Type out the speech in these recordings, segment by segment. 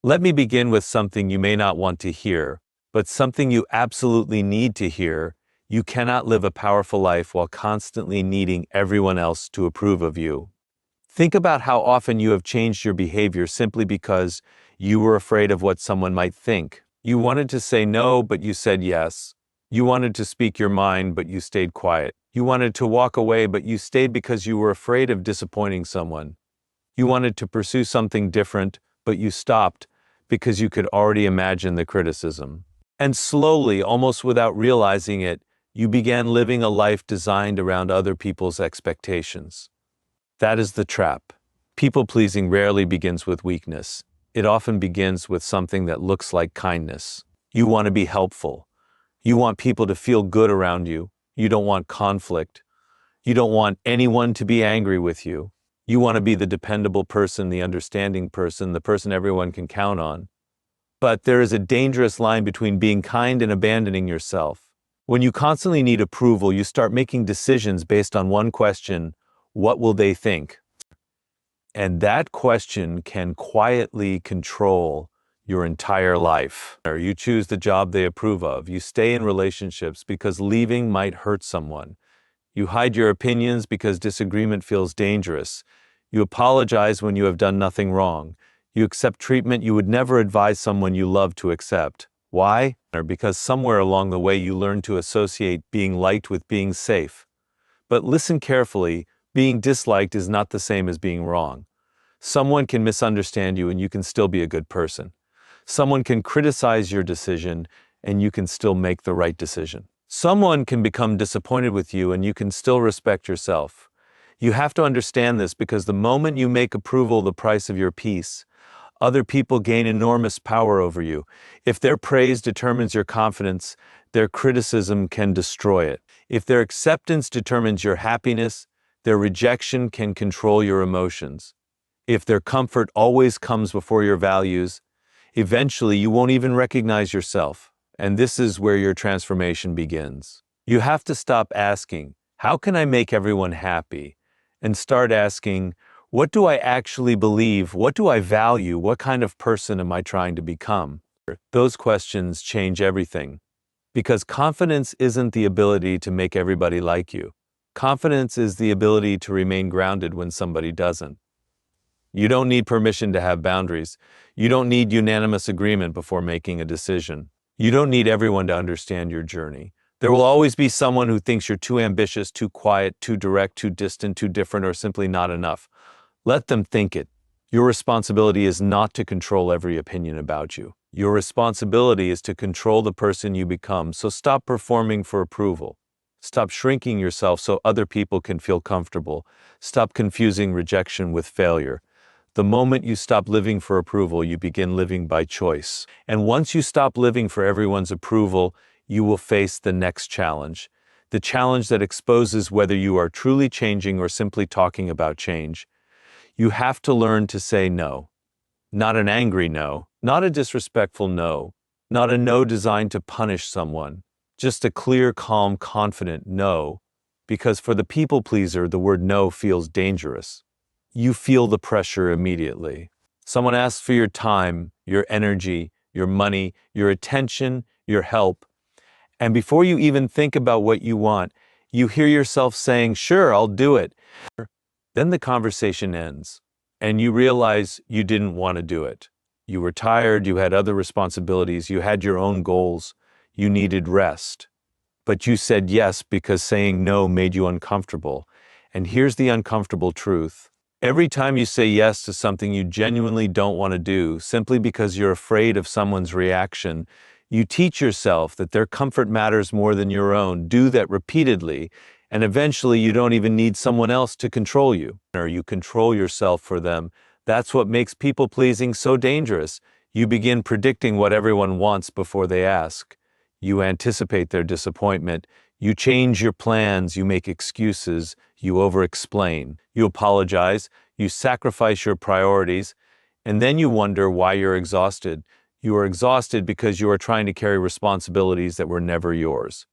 Let me begin with something you may not want to hear, but something you absolutely need to hear. You cannot live a powerful life while constantly needing everyone else to approve of you. Think about how often you have changed your behavior simply because you were afraid of what someone might think. You wanted to say no, but you said yes. You wanted to speak your mind, but you stayed quiet. You wanted to walk away, but you stayed because you were afraid of disappointing someone. You wanted to pursue something different, but you stopped because you could already imagine the criticism. And slowly, almost without realizing it, you began living a life designed around other people's expectations. That is the trap. People-pleasing rarely begins with weakness. It often begins with something that looks like kindness. You want to be helpful. You want people to feel good around you. You don't want conflict. You don't want anyone to be angry with you. You want to be the dependable person, the understanding person, the person everyone can count on. But there is a dangerous line between being kind and abandoning yourself. When you constantly need approval, you start making decisions based on one question: what will they think? And that question can quietly control your entire life. Or you choose the job they approve of. You stay in relationships because leaving might hurt someone. You hide your opinions because disagreement feels dangerous. You apologize when you have done nothing wrong. You accept treatment you would never advise someone you love to accept. Why? Because somewhere along the way you learn to associate being liked with being safe. But listen carefully, being disliked is not the same as being wrong. Someone can misunderstand you and you can still be a good person. Someone can criticize your decision and you can still make the right decision. Someone can become disappointed with you and you can still respect yourself. You have to understand this because the moment you make approval the price of your peace, other people gain enormous power over you. If their praise determines your confidence, their criticism can destroy it. If their acceptance determines your happiness, their rejection can control your emotions. If their comfort always comes before your values, eventually you won't even recognize yourself. And this is where your transformation begins. You have to stop asking, how can I make everyone happy? And start asking, what do I actually believe? What do I value? What kind of person am I trying to become? Those questions change everything. Because confidence isn't the ability to make everybody like you. Confidence is the ability to remain grounded when somebody doesn't. You don't need permission to have boundaries. You don't need unanimous agreement before making a decision. You don't need everyone to understand your journey. There will always be someone who thinks you're too ambitious, too quiet, too direct, too distant, too different, or simply not enough. Let them think it. Your responsibility is not to control every opinion about you. Your responsibility is to control the person you become, so stop performing for approval. Stop shrinking yourself so other people can feel comfortable. Stop confusing rejection with failure. The moment you stop living for approval, you begin living by choice. And once you stop living for everyone's approval, you will face the next challenge. The challenge that exposes whether you are truly changing or simply talking about change. You have to learn to say no. Not an angry no, not a disrespectful no, not a no designed to punish someone. Just a clear, calm, confident no. Because for the people pleaser, the word no feels dangerous. You feel the pressure immediately. Someone asks for your time, your energy, your money, your attention, your help. And before you even think about what you want, you hear yourself saying, "Sure, I'll do it." Then the conversation ends, and you realize you didn't want to do it. You were tired, you had other responsibilities, you had your own goals, you needed rest. But you said yes because saying no made you uncomfortable. And here's the uncomfortable truth. Every time you say yes to something you genuinely don't want to do, simply because you're afraid of someone's reaction, you teach yourself that their comfort matters more than your own. Do that repeatedly, and eventually you don't even need someone else to control you. Or you control yourself for them. That's what makes people-pleasing so dangerous. You begin predicting what everyone wants before they ask. You anticipate their disappointment. You change your plans, you make excuses, you over-explain, you apologize, you sacrifice your priorities, and then you wonder why you're exhausted. You are exhausted because you are trying to carry responsibilities that were never yours.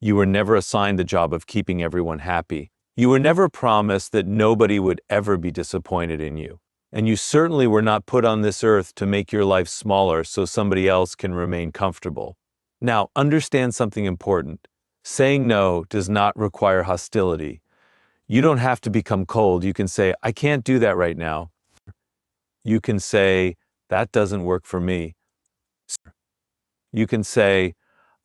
You were never assigned the job of keeping everyone happy. You were never promised that nobody would ever be disappointed in you. And you certainly were not put on this earth to make your life smaller so somebody else can remain comfortable. Now, understand something important. Saying no does not require hostility. You don't have to become cold. You can say, I can't do that right now. You can say, that doesn't work for me. You can say,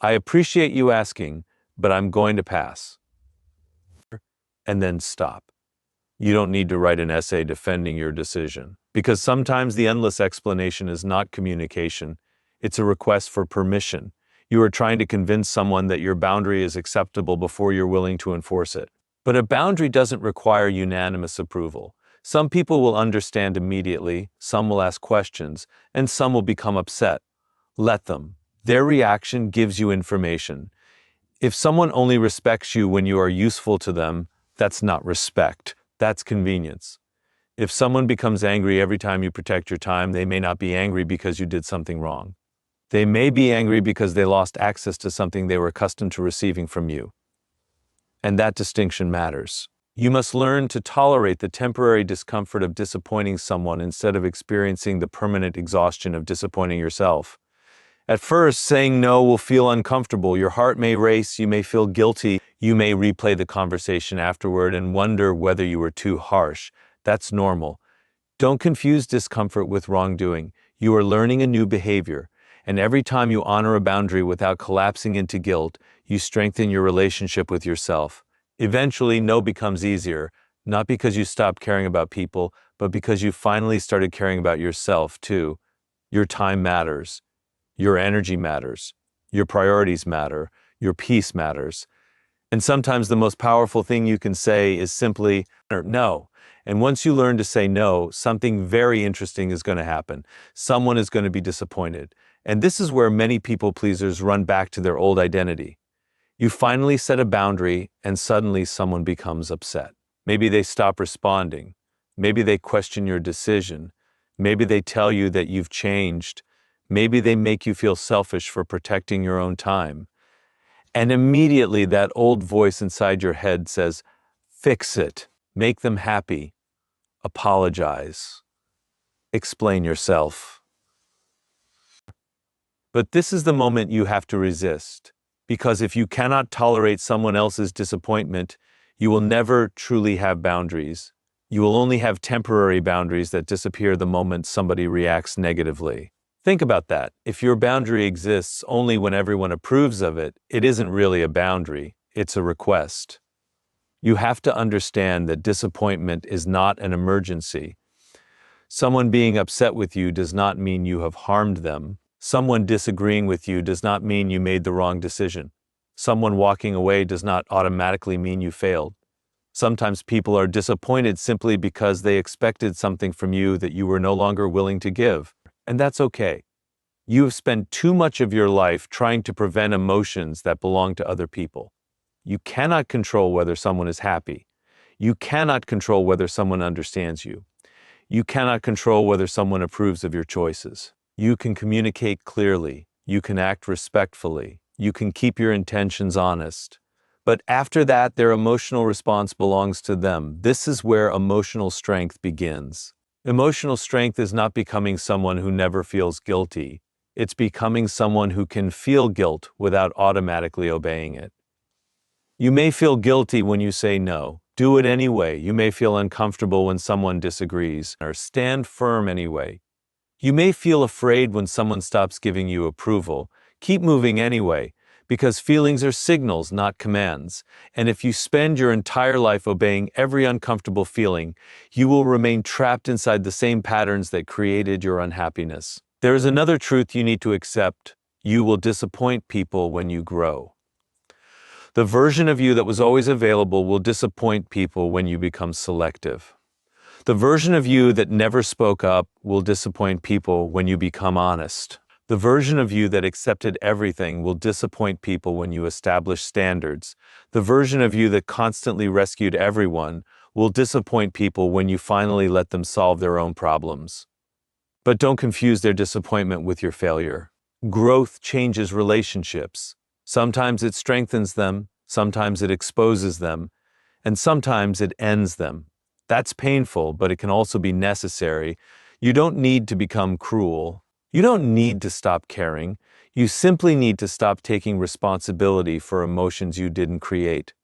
I appreciate you asking, but I'm going to pass. And then stop. You don't need to write an essay defending your decision, because sometimes the endless explanation is not communication. It's a request for permission. You are trying to convince someone that your boundary is acceptable before you're willing to enforce it. But a boundary doesn't require unanimous approval. Some people will understand immediately, some will ask questions, and some will become upset. Let them. Their reaction gives you information. If someone only respects you when you are useful to them, that's not respect. That's convenience. If someone becomes angry every time you protect your time, they may not be angry because you did something wrong. They may be angry because they lost access to something they were accustomed to receiving from you. And that distinction matters. You must learn to tolerate the temporary discomfort of disappointing someone instead of experiencing the permanent exhaustion of disappointing yourself. At first, saying no will feel uncomfortable. Your heart may race, you may feel guilty, you may replay the conversation afterward and wonder whether you were too harsh. That's normal. Don't confuse discomfort with wrongdoing. You are learning a new behavior, and every time you honor a boundary without collapsing into guilt, you strengthen your relationship with yourself. Eventually, no becomes easier, not because you stopped caring about people, but because you finally started caring about yourself, too. Your time matters. Your energy matters. Your priorities matter. Your peace matters. And sometimes the most powerful thing you can say is simply no. And once you learn to say no, something very interesting is going to happen. Someone is going to be disappointed. And this is where many people pleasers run back to their old identity. You finally set a boundary, and suddenly someone becomes upset. Maybe they stop responding. Maybe they question your decision. Maybe they tell you that you've changed. Maybe they make you feel selfish for protecting your own time. And immediately that old voice inside your head says, fix it, make them happy, apologize, explain yourself. But this is the moment you have to resist, because if you cannot tolerate someone else's disappointment, you will never truly have boundaries. You will only have temporary boundaries that disappear the moment somebody reacts negatively. Think about that. If your boundary exists only when everyone approves of it, it isn't really a boundary, it's a request. You have to understand that disappointment is not an emergency. Someone being upset with you does not mean you have harmed them. Someone disagreeing with you does not mean you made the wrong decision. Someone walking away does not automatically mean you failed. Sometimes people are disappointed simply because they expected something from you that you were no longer willing to give. And that's okay. You have spent too much of your life trying to prevent emotions that belong to other people. You cannot control whether someone is happy. You cannot control whether someone understands you. You cannot control whether someone approves of your choices. You can communicate clearly. You can act respectfully. You can keep your intentions honest. But after that, their emotional response belongs to them. This is where emotional strength begins. Emotional strength is not becoming someone who never feels guilty. It's becoming someone who can feel guilt without automatically obeying it. You may feel guilty when you say no. Do it anyway. You may feel uncomfortable when someone disagrees, or stand firm anyway. You may feel afraid when someone stops giving you approval. Keep moving anyway, because feelings are signals, not commands. And if you spend your entire life obeying every uncomfortable feeling, you will remain trapped inside the same patterns that created your unhappiness. There is another truth you need to accept. You will disappoint people when you grow. The version of you that was always available will disappoint people when you become selective. The version of you that never spoke up will disappoint people when you become honest. The version of you that accepted everything will disappoint people when you establish standards. The version of you that constantly rescued everyone will disappoint people when you finally let them solve their own problems. But don't confuse their disappointment with your failure. Growth changes relationships. Sometimes it strengthens them, sometimes it exposes them, and sometimes it ends them. That's painful, but it can also be necessary. You don't need to become cruel. You don't need to stop caring. You simply need to stop taking responsibility for emotions you didn't create.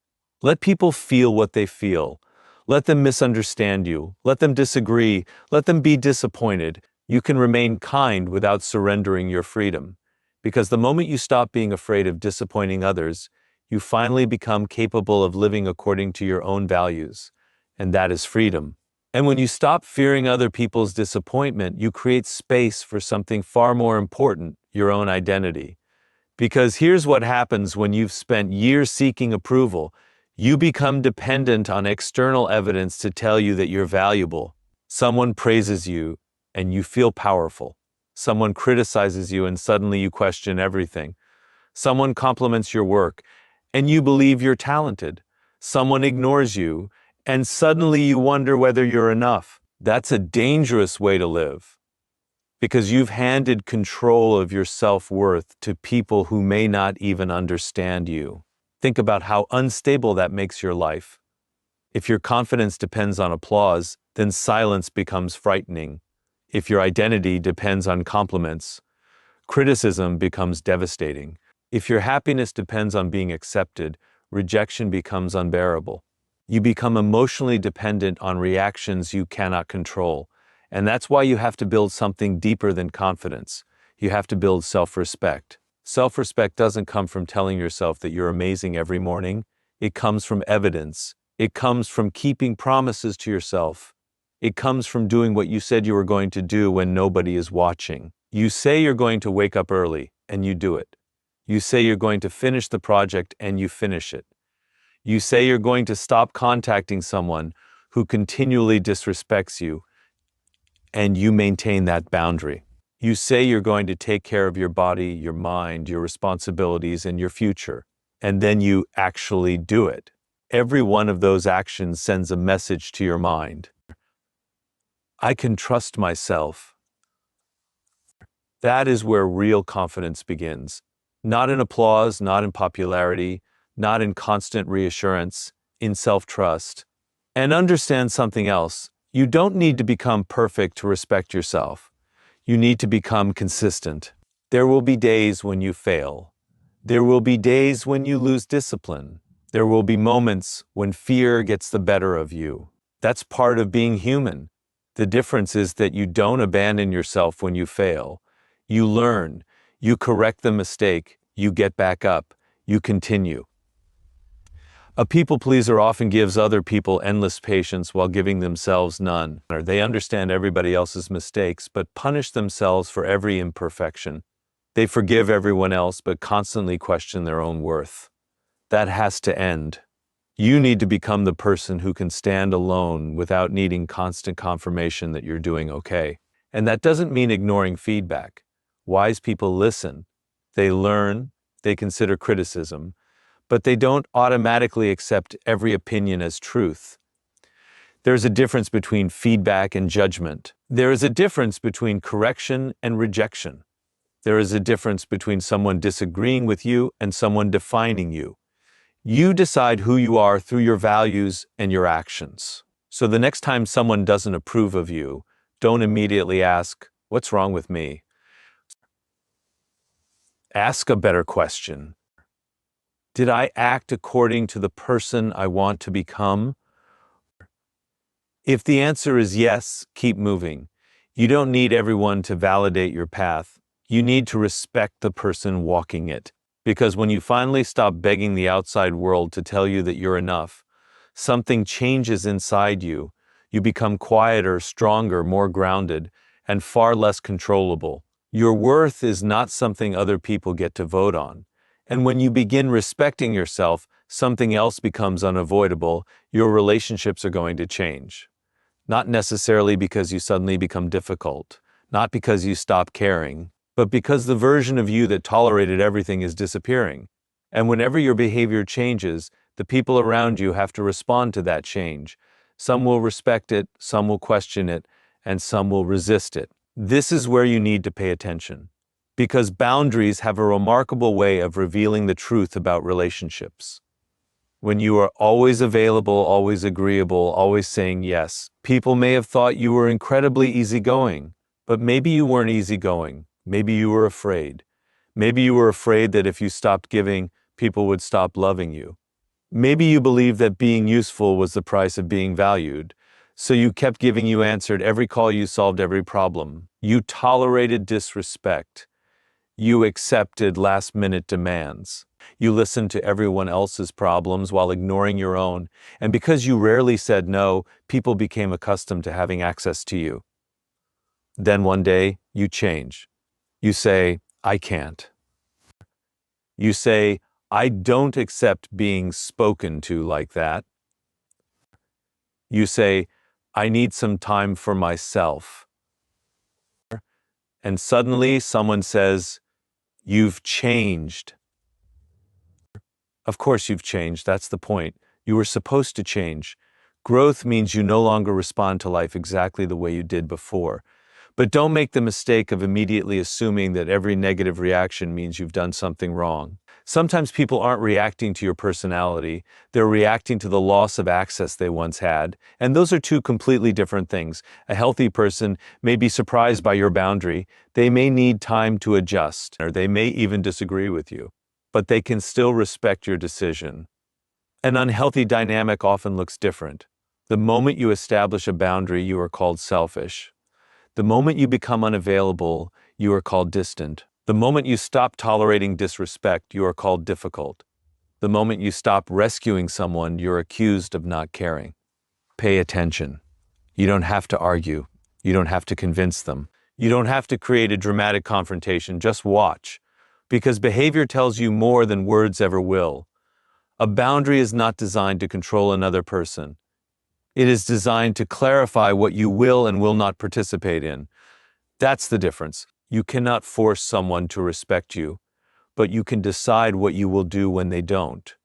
Let people feel what they feel. Let them misunderstand you. Let them disagree. Let them be disappointed. You can remain kind without surrendering your freedom. Because the moment you stop being afraid of disappointing others, you finally become capable of living according to your own values. And that is freedom. And when you stop fearing other people's disappointment, you create space for something far more important, your own identity. Because here's what happens when you've spent years seeking approval. You become dependent on external evidence to tell you that you're valuable. Someone praises you, and you feel powerful. Someone criticizes you, and suddenly you question everything. Someone compliments your work, and you believe you're talented. Someone ignores you, and suddenly you wonder whether you're enough. That's a dangerous way to live, because you've handed control of your self-worth to people who may not even understand you. Think about how unstable that makes your life. If your confidence depends on applause, then silence becomes frightening. If your identity depends on compliments, criticism becomes devastating. If your happiness depends on being accepted, rejection becomes unbearable. You become emotionally dependent on reactions you cannot control. And that's why you have to build something deeper than confidence. You have to build self-respect. Self-respect doesn't come from telling yourself that you're amazing every morning. It comes from evidence. It comes from keeping promises to yourself. It comes from doing what you said you were going to do when nobody is watching. You say you're going to wake up early, and you do it. You say you're going to finish the project, and you finish it. You say you're going to stop contacting someone who continually disrespects you, and you maintain that boundary. You say you're going to take care of your body, your mind, your responsibilities, and your future, and then you actually do it. Every one of those actions sends a message to your mind. I can trust myself. That is where real confidence begins. Not in applause, not in popularity, not in constant reassurance, in self-trust. And understand something else. You don't need to become perfect to respect yourself. You need to become consistent. There will be days when you fail. There will be days when you lose discipline. There will be moments when fear gets the better of you. That's part of being human. The difference is that you don't abandon yourself when you fail. You learn, you correct the mistake, you get back up, you continue. A people pleaser often gives other people endless patience while giving themselves none. They understand everybody else's mistakes, but punish themselves for every imperfection. They forgive everyone else, but constantly question their own worth. That has to end. You need to become the person who can stand alone without needing constant confirmation that you're doing okay. And that doesn't mean ignoring feedback. Wise people listen. They learn. They consider criticism. But they don't automatically accept every opinion as truth. There's a difference between feedback and judgment. There is a difference between correction and rejection. There is a difference between someone disagreeing with you and someone defining you. You decide who you are through your values and your actions. So the next time someone doesn't approve of you, don't immediately ask, "What's wrong with me?" Ask a better question. Did I act according to the person I want to become? If the answer is yes, keep moving. You don't need everyone to validate your path. You need to respect the person walking it. Because when you finally stop begging the outside world to tell you that you're enough, something changes inside you. You become quieter, stronger, more grounded, and far less controllable. Your worth is not something other people get to vote on. And when you begin respecting yourself, something else becomes unavoidable. Your relationships are going to change. Not necessarily because you suddenly become difficult, not because you stop caring, but because the version of you that tolerated everything is disappearing. And whenever your behavior changes, the people around you have to respond to that change. Some will respect it, some will question it, and some will resist it. This is where you need to pay attention, because boundaries have a remarkable way of revealing the truth about relationships. when you are always available, always agreeable, always saying yes. People may have thought you were incredibly easygoing, but maybe you weren't easygoing. Maybe you were afraid. Maybe you were afraid that if you stopped giving, people would stop loving you. Maybe you believed that being useful was the price of being valued, so you kept giving, you answered every call, you solved every problem. You tolerated disrespect. You accepted last-minute demands. You listened to everyone else's problems while ignoring your own, and because you rarely said no, people became accustomed to having access to you. Then one day, you change. You say, I can't. You say, I don't accept being spoken to like that. You say, I need some time for myself. And suddenly someone says, you've changed. Of course you've changed, that's the point. You were supposed to change. Growth means you no longer respond to life exactly the way you did before. But don't make the mistake of immediately assuming that every negative reaction means you've done something wrong. Sometimes people aren't reacting to your personality, they're reacting to the loss of access they once had, and those are two completely different things. A healthy person may be surprised by your boundary, they may need time to adjust, or they may even disagree with you, but they can still respect your decision. An unhealthy dynamic often looks different. The moment you establish a boundary, you are called selfish. The moment you become unavailable, you are called distant. The moment you stop tolerating disrespect, you are called difficult. The moment you stop rescuing someone, you're accused of not caring. Pay attention. You don't have to argue. You don't have to convince them. You don't have to create a dramatic confrontation. Just watch. Because behavior tells you more than words ever will. A boundary is not designed to control another person. It is designed to clarify what you will and will not participate in. That's the difference. You cannot force someone to respect you, but you can decide what you will do when they don't.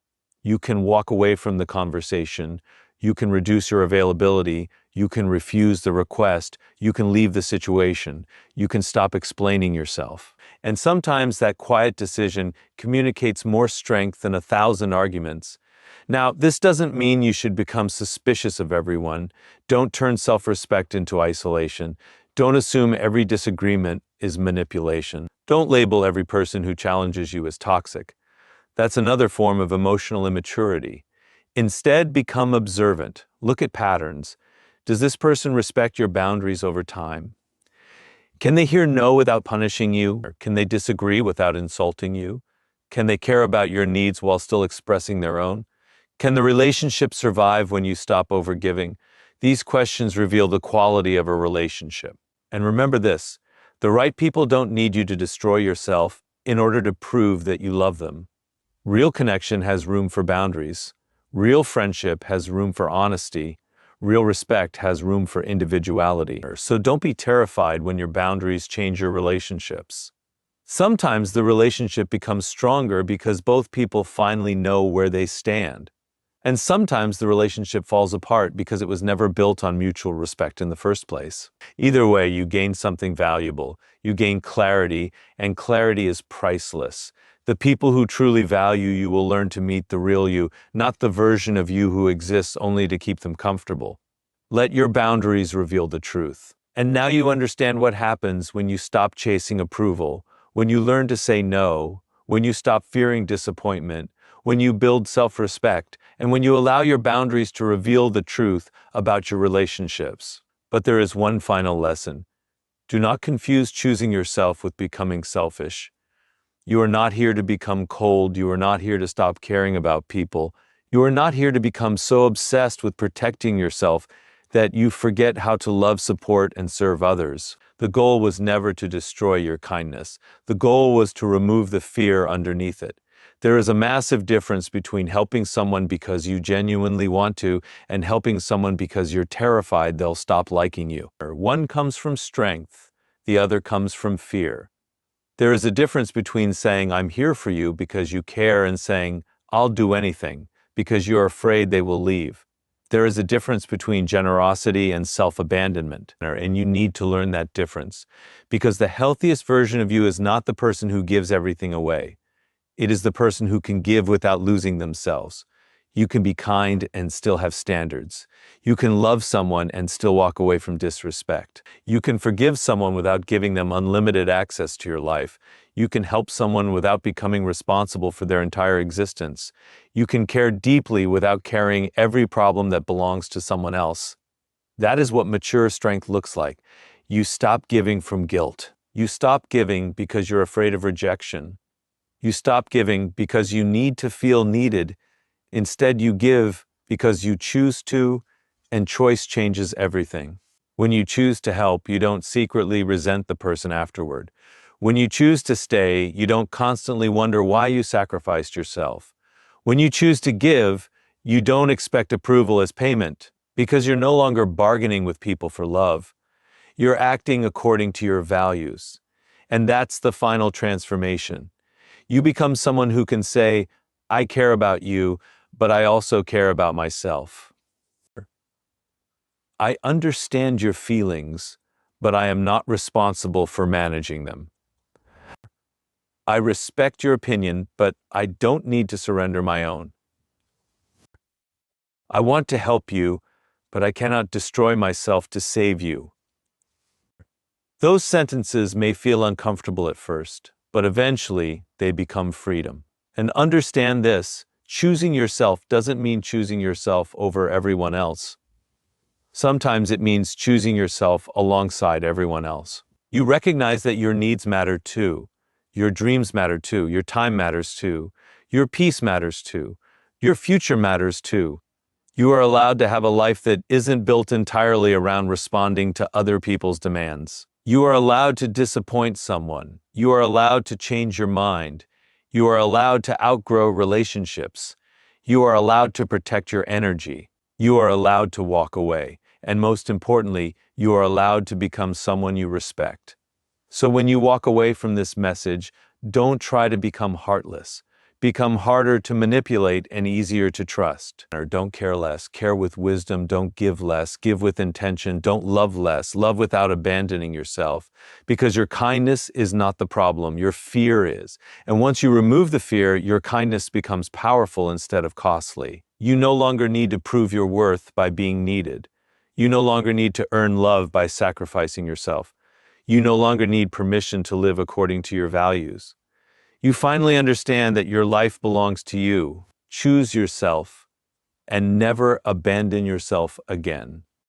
You can walk away from the conversation. You can reduce your availability. You can refuse the request. You can leave the situation. You can stop explaining yourself. And sometimes that quiet decision communicates more strength than 1,000 arguments. Now, this doesn't mean you should become suspicious of everyone. Don't turn self-respect into isolation. Don't assume every disagreement is manipulation. Don't label every person who challenges you as toxic. That's another form of emotional immaturity. Instead, become observant. Look at patterns. Does this person respect your boundaries over time? Can they hear no without punishing you? Or can they disagree without insulting you? Can they care about your needs while still expressing their own? Can the relationship survive when you stop overgiving? These questions reveal the quality of a relationship. And remember this, the right people don't need you to destroy yourself in order to prove that you love them. Real connection has room for boundaries. Real friendship has room for honesty. Real respect has room for individuality. So don't be terrified when your boundaries change your relationships. Sometimes the relationship becomes stronger because both people finally know where they stand. And sometimes the relationship falls apart because it was never built on mutual respect in the first place. Either way, you gain something valuable. You gain clarity, and clarity is priceless. The people who truly value you will learn to meet the real you, not the version of you who exists only to keep them comfortable. Let your boundaries reveal the truth. And now you understand what happens when you stop chasing approval, when you learn to say no, when you stop fearing disappointment, when you build self-respect, and when you allow your boundaries to reveal the truth about your relationships. But there is one final lesson. Do not confuse choosing yourself with becoming selfish. You are not here to become cold. You are not here to stop caring about people. You are not here to become so obsessed with protecting yourself that you forget how to love, support, and serve others. The goal was never to destroy your kindness. The goal was to remove the fear underneath it. There is a massive difference between helping someone because you genuinely want to and helping someone because you're terrified they'll stop liking you. One comes from strength, the other comes from fear. There is a difference between saying, I'm here for you because you care, and saying, I'll do anything because you're afraid they will leave. There is a difference between generosity and self-abandonment, and you need to learn that difference, because the healthiest version of you is not the person who gives everything away. It is the person who can give without losing themselves. You can be kind and still have standards. You can love someone and still walk away from disrespect. You can forgive someone without giving them unlimited access to your life. You can help someone without becoming responsible for their entire existence. You can care deeply without carrying every problem that belongs to someone else. That is what mature strength looks like. You stop giving from guilt. You stop giving because you're afraid of rejection. You stop giving because you need to feel needed. Instead, you give because you choose to, and choice changes everything. When you choose to help, you don't secretly resent the person afterward. When you choose to stay, you don't constantly wonder why you sacrificed yourself. When you choose to give, you don't expect approval as payment, because you're no longer bargaining with people for love. You're acting according to your values. And that's the final transformation. You become someone who can say, I care about you, but I also care about myself. I understand your feelings, but I am not responsible for managing them. I respect your opinion, but I don't need to surrender my own. I want to help you, but I cannot destroy myself to save you. Those sentences may feel uncomfortable at first, but eventually they become freedom. And understand this, choosing yourself doesn't mean choosing yourself over everyone else. Sometimes it means choosing yourself alongside everyone else. You recognize that your needs matter too. Your dreams matter too. Your time matters too. Your peace matters too. Your future matters too. You are allowed to have a life that isn't built entirely around responding to other people's demands. You are allowed to disappoint someone. You are allowed to change your mind. You are allowed to outgrow relationships. You are allowed to protect your energy. You are allowed to walk away. And most importantly, you are allowed to become someone you respect. So when you walk away from this message, don't try to become heartless. Become harder to manipulate and easier to trust. Or don't care less, care with wisdom, don't give less, give with intention, don't love less, love without abandoning yourself. Because your kindness is not the problem, your fear is. And once you remove the fear, your kindness becomes powerful instead of costly. You no longer need to prove your worth by being needed. You no longer need to earn love by sacrificing yourself. You no longer need permission to live according to your values. You finally understand that your life belongs to you. Choose yourself and never abandon yourself again.